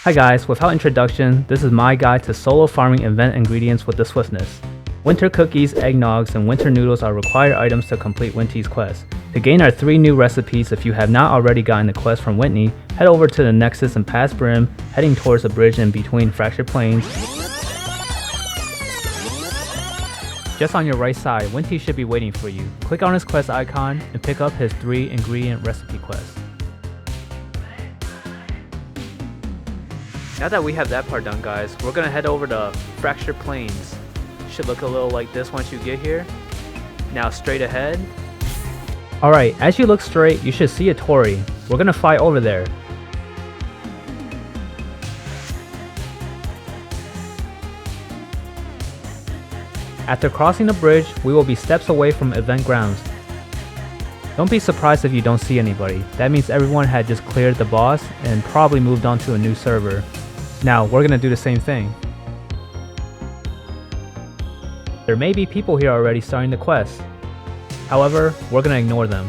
Hi guys, without introduction, this is my guide to solo farming event ingredients with the swiftness. Winter cookies, eggnogs, and winter noodles are required items to complete Wynty's quest. To gain our 3 new recipes, if you have not already gotten the quest from Wynty, head over to the Nexus and pass Brim, heading towards the bridge in between Fractured Plains. Just on your right side, Wynty should be waiting for you. Click on his quest icon and pick up his 3 ingredient recipe quest. Now that we have that part done guys, we're gonna head over to Fractured Plains. Should look a little like this once you get here. Now straight ahead. Alright, as you look straight, you should see a Torii. We're gonna fly over there. After crossing the bridge, we will be steps away from event grounds. Don't be surprised if you don't see anybody. That means everyone had just cleared the boss and probably moved on to a new server. Now, we're gonna do the same thing. There may be people here already starting the quest. However, we're gonna ignore them.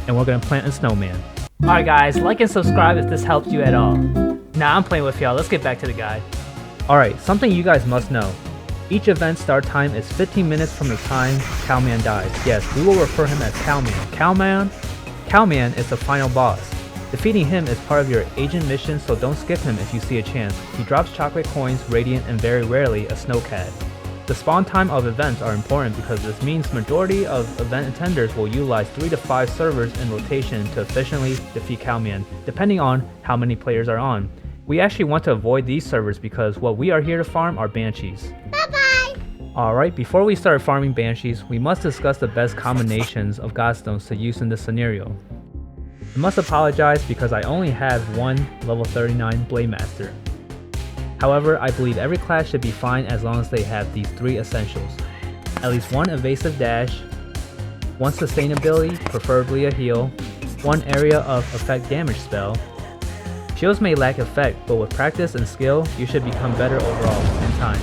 And we're gonna plant a snowman. Alright guys, like and subscribe if this helped you at all. Nah, I'm playing with y'all, let's get back to the guide. Alright, something you guys must know. Each event start time is 15 minutes from the time Cowman dies. Yes, we will refer him as Cowman. Cowman is the final boss. Defeating him is part of your agent mission, so don't skip him if you see a chance. He drops chocolate coins, radiant, and very rarely a snowcat. The spawn time of events are important because this means majority of event attenders will utilize 3 to 5 servers in rotation to efficiently defeat Cowman, depending on how many players are on. We actually want to avoid these servers because what we are here to farm are banshees. Alright, before we start farming banshees, we must discuss the best combinations of godstones to use in this scenario. I must apologize because I only have one level 39 Blade Master. However, I believe every class should be fine as long as they have these 3 essentials. At least 1 evasive dash, 1 sustainability, preferably a heal, 1 area of effect damage spell. Shields may lack effect, but with practice and skill, you should become better overall in time.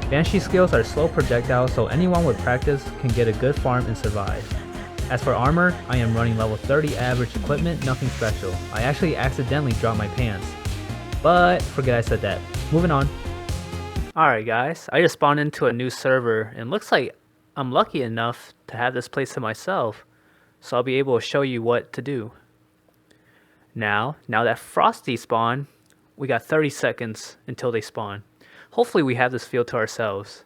Banshee skills are slow projectiles, so anyone with practice can get a good farm and survive. As for armor, I am running level 30 average equipment, nothing special. I actually accidentally dropped my pants. But forget I said that. Moving on. Alright guys, I just spawned into a new server and looks like I'm lucky enough to have this place to myself, so I'll be able to show you what to do. Now that Frosty spawned, we got 30 seconds until they spawn. Hopefully we have this field to ourselves,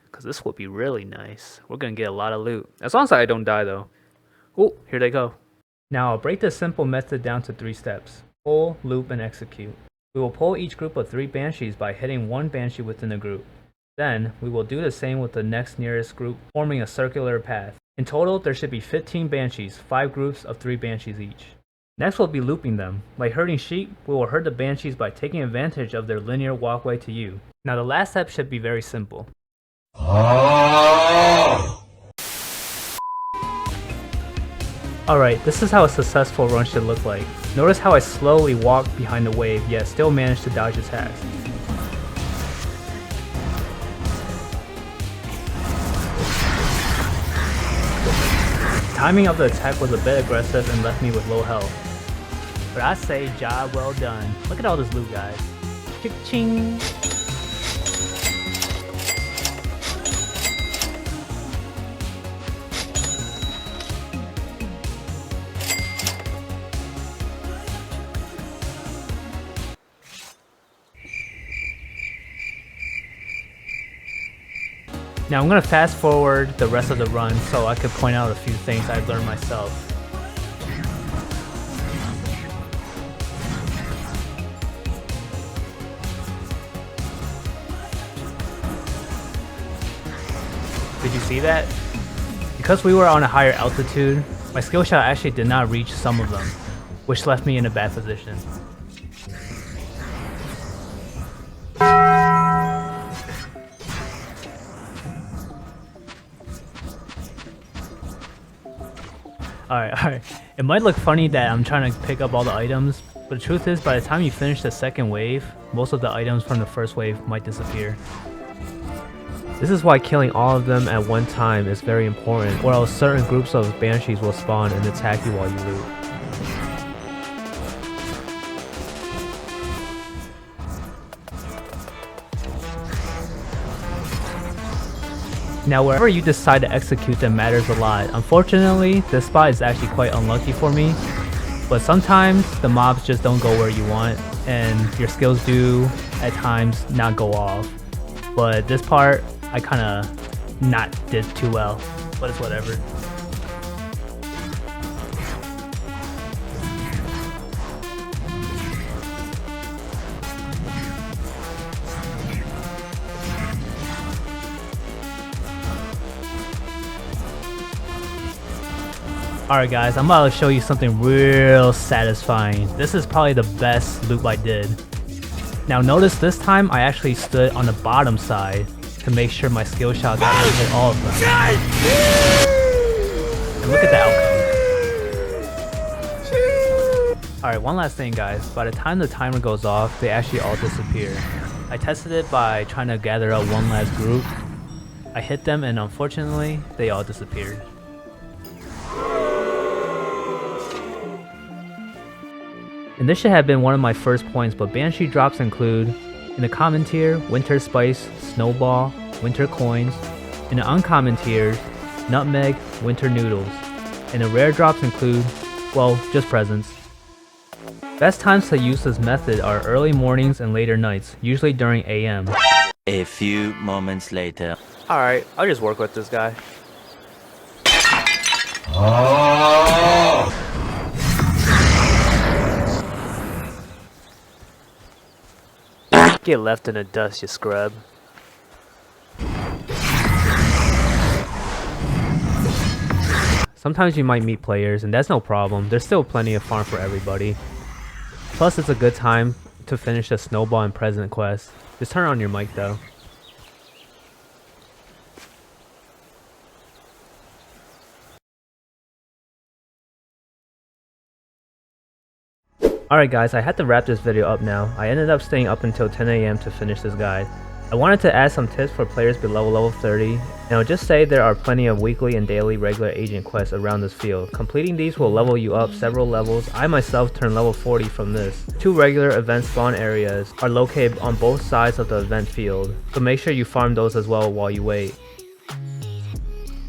because this would be really nice. We're going to get a lot of loot, as long as I don't die though. Oh, here they go. Now I'll break this simple method down to 3 steps. Pull, loop, and execute. We will pull each group of 3 banshees by hitting 1 banshee within the group. Then, we will do the same with the next nearest group, forming a circular path. In total, there should be 15 banshees, 5 groups of 3 banshees each. Next we'll be looping them. Like herding sheep, we will herd the banshees by taking advantage of their linear walkway to you. Now the last step should be very simple. Alright, this is how a successful run should look like. Notice how I slowly walk behind the wave, yet still manage to dodge attacks. Timing of the attack was a bit aggressive and left me with low health. But I say job well done. Look at all this loot guys. Ching! Now I'm going to fast forward the rest of the run so I could point out a few things I've learned myself. Did you see that? Because we were on a higher altitude, my skill shot actually did not reach some of them, which left me in a bad position. Alright. It might look funny that I'm trying to pick up all the items, but the truth is by the time you finish the second wave, most of the items from the first wave might disappear. This is why killing all of them at one time is very important, or else certain groups of banshees will spawn and attack you while you loot. Now wherever you decide to execute them matters a lot. Unfortunately, this spot is actually quite unlucky for me, but sometimes the mobs just don't go where you want and your skills do at times not go off. But this part, I kinda not did too well, but it's whatever. Alright guys, I'm about to show you something real satisfying. This is probably the best loop I did. Now notice this time I actually stood on the bottom side to make sure my skill shots actually hit all of them. And look at the outcome. Alright, one last thing guys. By the time the timer goes off, they actually all disappear. I tested it by trying to gather up one last group. I hit them and unfortunately, they all disappeared. And this should have been one of my first points, but banshee drops include, in the common tier, winter spice, snowball, winter coins. In the uncommon tiers, nutmeg, winter noodles. And the rare drops include, well, just presents. Best times to use this method are early mornings and later nights, usually during AM. A few moments later. Alright, I'll just work with this guy. Get left in the dust, you scrub. Sometimes you might meet players, and that's no problem. There's still plenty of farm for everybody. Plus, it's a good time to finish the snowball and present quest. Just turn on your mic though. Alright guys, I had to wrap this video up now. I ended up staying up until 10 AM to finish this guide. I wanted to add some tips for players below level 30, and I'll just say there are plenty of weekly and daily regular agent quests around this field. Completing these will level you up several levels. I myself turned level 40 from this. 2 regular event spawn areas are located on both sides of the event field, so make sure you farm those as well while you wait.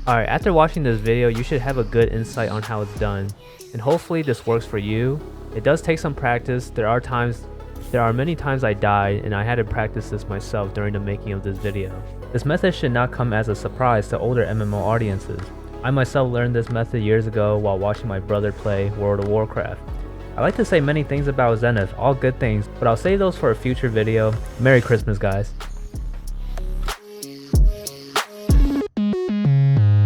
Alright, after watching this video, you should have a good insight on how it's done, and hopefully this works for you. It does take some practice. There are many times I died and I had to practice this myself during the making of this video. This method should not come as a surprise to older MMO audiences. I myself learned this method years ago while watching my brother play World of Warcraft. I like to say many things about Zenith, all good things, but I'll save those for a future video. Merry Christmas guys.